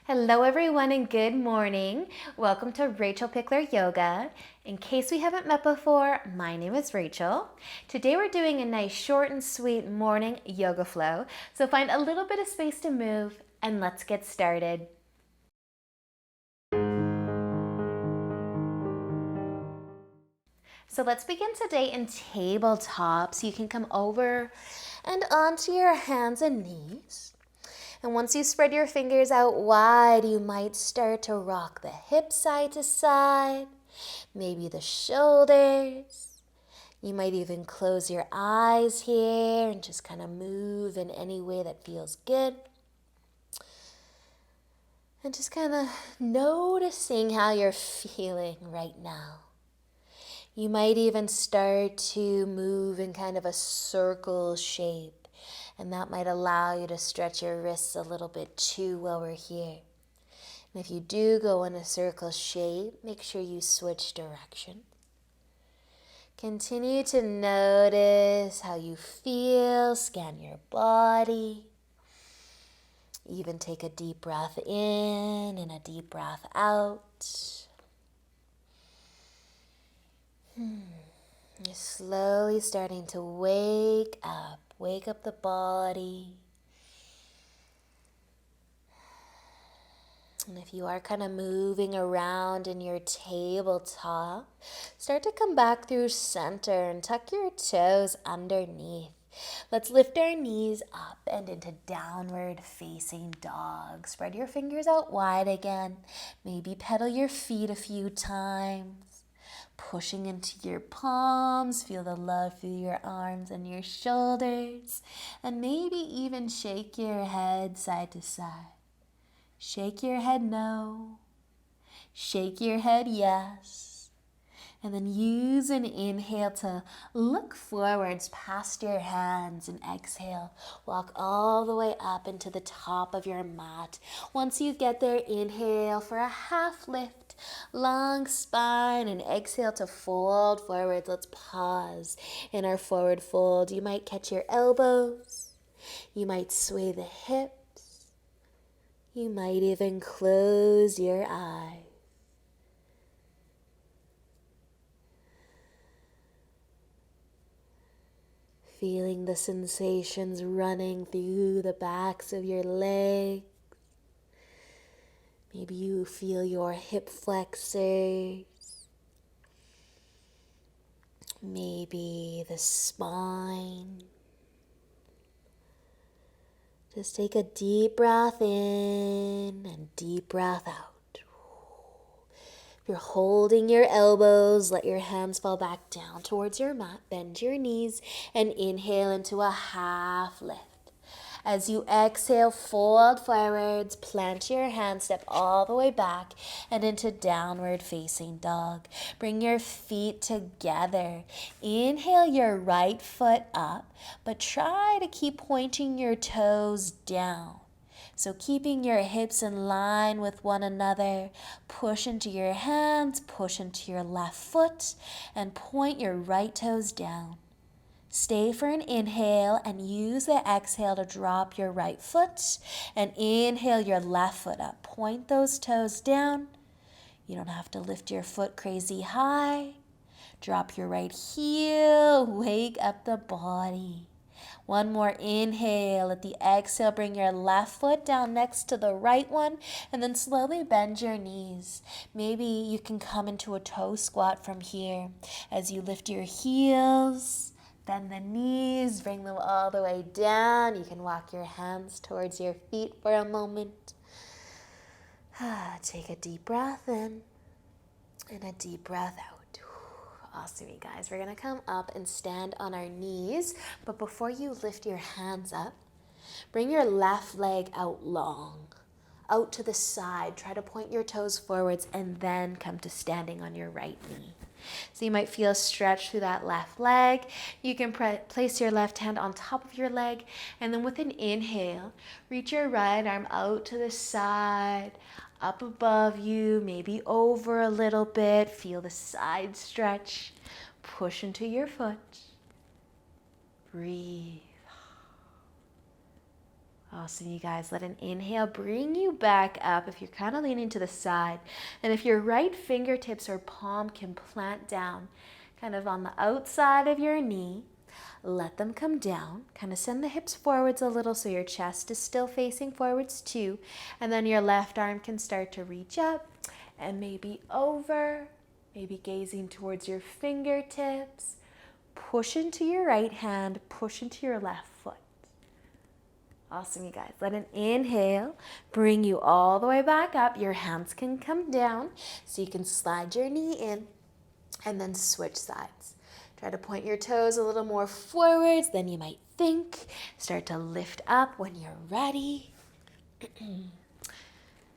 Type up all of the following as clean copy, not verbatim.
Hello everyone and good morning. Welcome to Rachel Pichler Yoga. In case we haven't met before, my name is Rachel. Today we're doing a nice short and sweet morning yoga flow. So find a little bit of space to move and let's get started. So let's begin today in tabletop. So you can come over and onto your hands and knees. And once you spread your fingers out wide, you might start to rock the hips side to side, maybe the shoulders. You might even close your eyes here and just kind of move in any way that feels good. And just kind of noticing how you're feeling right now. You might even start to move in kind of a circle shape. And that might allow you to stretch your wrists a little bit too while we're here. And if you do go in a circle shape, make sure you switch direction. Continue to notice how you feel, scan your body. Even take a deep breath in and a deep breath out. You're slowly starting to wake up the body. And if you are kind of moving around in your tabletop, start to come back through center and tuck your toes underneath. Let's lift our knees up and into downward facing dog. Spread your fingers out wide again. Maybe pedal your feet a few times. Pushing into your palms, feel the love through your arms and your shoulders. And maybe even shake your head side to side. Shake your head no. Shake your head yes. And then use an inhale to look forwards past your hands and exhale. Walk all the way up into the top of your mat. Once you get there, inhale for a half lift. Long spine and exhale to fold forward. Let's pause in our forward fold. You might catch your elbows. You might sway the hips. You might even close your eyes. Feeling the sensations running through the backs of your legs. Maybe you feel your hip flexors. Maybe the spine. Just take a deep breath in and deep breath out. If you're holding your elbows, let your hands fall back down towards your mat. Bend your knees and inhale into a half lift. As you exhale, fold forwards, plant your hands, step all the way back and into downward facing dog. Bring your feet together. Inhale your right foot up, but try to keep pointing your toes down. So keeping your hips in line with one another, push into your hands, push into your left foot, and point your right toes down. Stay for an inhale and use the exhale to drop your right foot and inhale your left foot up. Point those toes down. You don't have to lift your foot crazy high. Drop your right heel, wake up the body. One more inhale. At the exhale, bring your left foot down next to the right one and then slowly bend your knees. Maybe you can come into a toe squat from here as you lift your heels. Bend the knees, bring them all the way down. You can walk your hands towards your feet for a moment. Take a deep breath in and a deep breath out. Awesome, you guys. We're going to come up and stand on our knees. But before you lift your hands up, bring your left leg out long, out to the side. Try to point your toes forwards and then come to standing on your right knee. So you might feel a stretch through that left leg. You can place your left hand on top of your leg, and then with an inhale, reach your right arm out to the side, up above you, maybe over a little bit. Feel the side stretch. Push into your foot. Breathe. Awesome, you guys. Let an inhale bring you back up if you're kind of leaning to the side. And if your right fingertips or palm can plant down kind of on the outside of your knee, let them come down. Kind of send the hips forwards a little so your chest is still facing forwards too. And then your left arm can start to reach up and maybe over, maybe gazing towards your fingertips. Push into your right hand, push into your left foot. Awesome, you guys. Let an inhale bring you all the way back up. Your hands can come down so you can slide your knee in and then switch sides. Try to point your toes a little more forwards than you might think. Start to lift up when you're ready.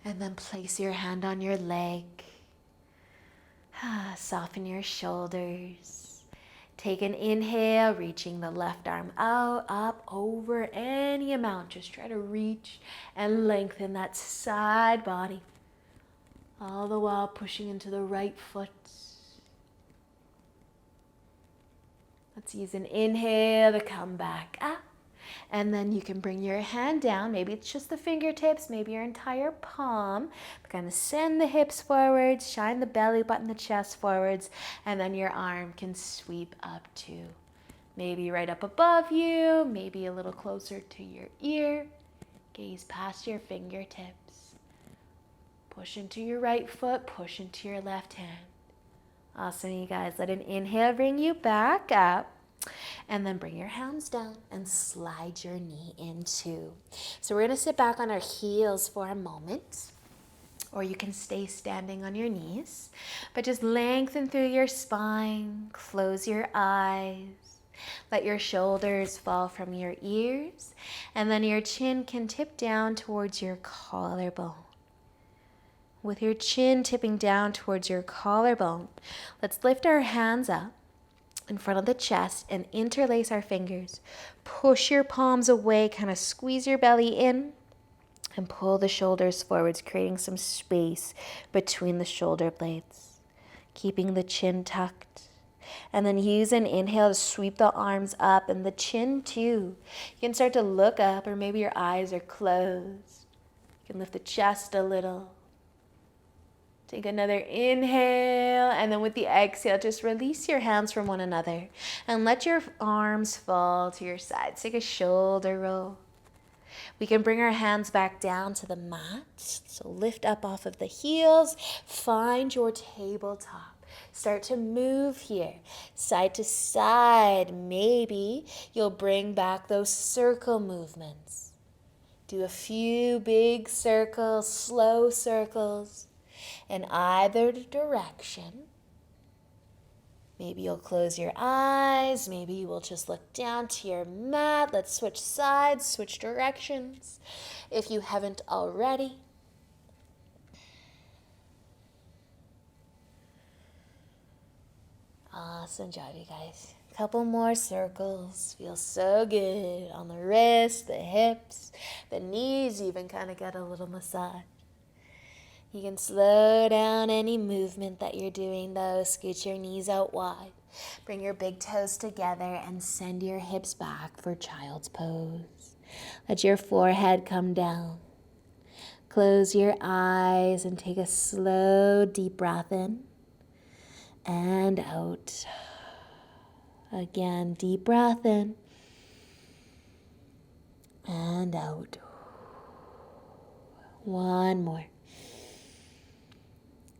And then place your hand on your leg. Soften your shoulders. Take an inhale, reaching the left arm out, up, over, any amount. Just try to reach and lengthen that side body. All the while pushing into the right foot. Let's use an inhale to come back up. And then you can bring your hand down. Maybe it's just the fingertips, maybe your entire palm. Kind of send the hips forwards, shine the belly button, the chest forwards, and then your arm can sweep up to maybe right up above you, maybe a little closer to your ear. Gaze past your fingertips. Push into your right foot, push into your left hand. Awesome, you guys. Let an inhale bring you back up. And then bring your hands down and slide your knee in too. So we're going to sit back on our heels for a moment. Or you can stay standing on your knees. But just lengthen through your spine. Close your eyes. Let your shoulders fall from your ears. And then your chin can tip down towards your collarbone. With your chin tipping down towards your collarbone, let's lift our hands up in front of the chest and interlace our fingers. Push your palms away, kind of squeeze your belly in and pull the shoulders forwards, creating some space between the shoulder blades, keeping the chin tucked. And then use an inhale to sweep the arms up and the chin too. You can start to look up, or maybe your eyes are closed. You can lift the chest a little. Take another inhale, and then with the exhale, just release your hands from one another and let your arms fall to your sides. Take a shoulder roll. We can bring our hands back down to the mat. So lift up off of the heels. Find your tabletop. Start to move here, side to side. Maybe you'll bring back those circle movements. Do a few big circles, slow circles in either direction. Maybe you'll close your eyes. Maybe you will just look down to your mat. Let's switch sides, switch directions if you haven't already. Awesome job, you guys. Couple more circles. Feels so good on the wrists, the hips, the knees. Even kind of get a little massage. You can slow down any movement that you're doing though. Scoot your knees out wide. Bring your big toes together and send your hips back for child's pose. Let your forehead come down. Close your eyes and take a slow, deep breath in and out. Again, deep breath in and out. One more.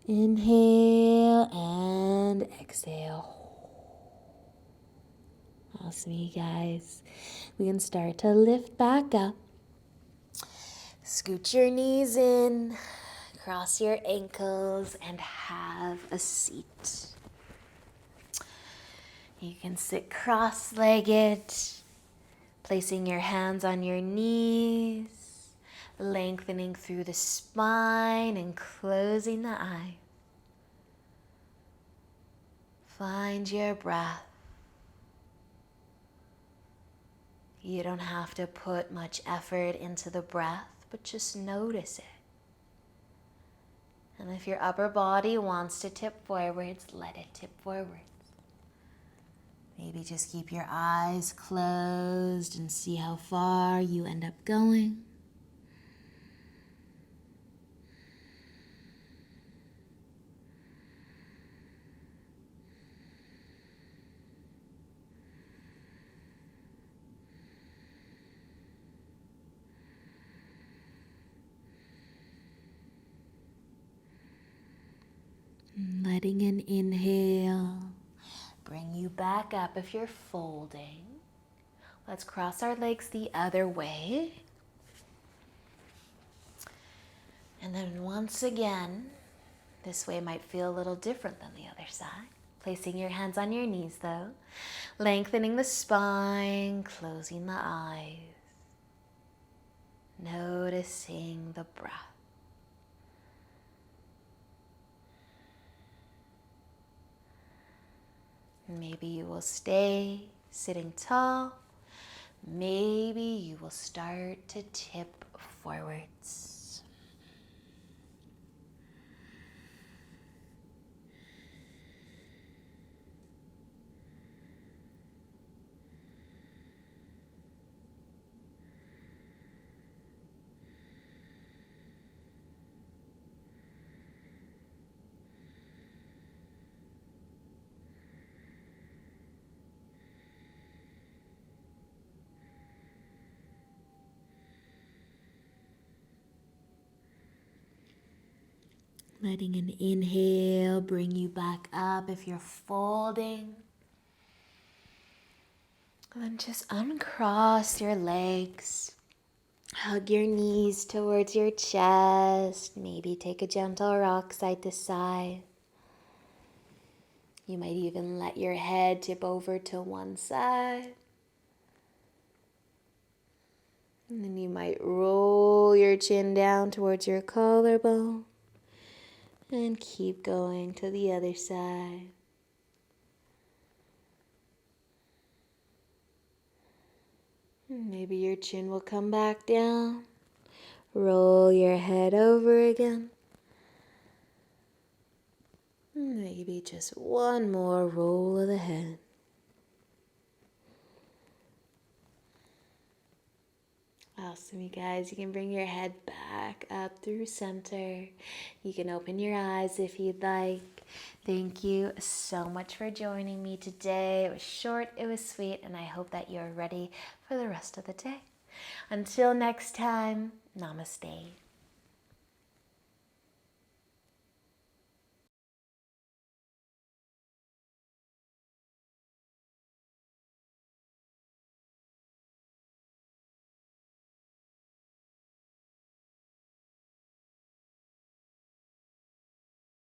Inhale and exhale. Awesome, you guys. We can start to lift back up. Scoot your knees in, cross your ankles, and have a seat. You can sit cross-legged, placing your hands on your knees, lengthening through the spine and closing the eye. Find your breath. You don't have to put much effort into the breath, but just notice it. And if your upper body wants to tip forwards, let it tip forwards. Maybe just keep your eyes closed and see how far you end up going. Letting an inhale bring you back up if you're folding. Let's cross our legs the other way. And then once again, this way might feel a little different than the other side. Placing your hands on your knees though. Lengthening the spine, closing the eyes. Noticing the breath. Maybe you will stay sitting tall. Maybe you will start to tip forwards. Letting an inhale bring you back up if you're folding. And then just uncross your legs. Hug your knees towards your chest. Maybe take a gentle rock side to side. You might even let your head tip over to one side. And then you might roll your chin down towards your collarbone. And keep going to the other side. Maybe your chin will come back down. Roll your head over again. Maybe just one more roll of the head. Awesome, you guys. You can bring your head back up through center. You can open your eyes if you'd like. Thank you so much for joining me today. It was short, it was sweet, and I hope that you're ready for the rest of the day. Until next time, namaste.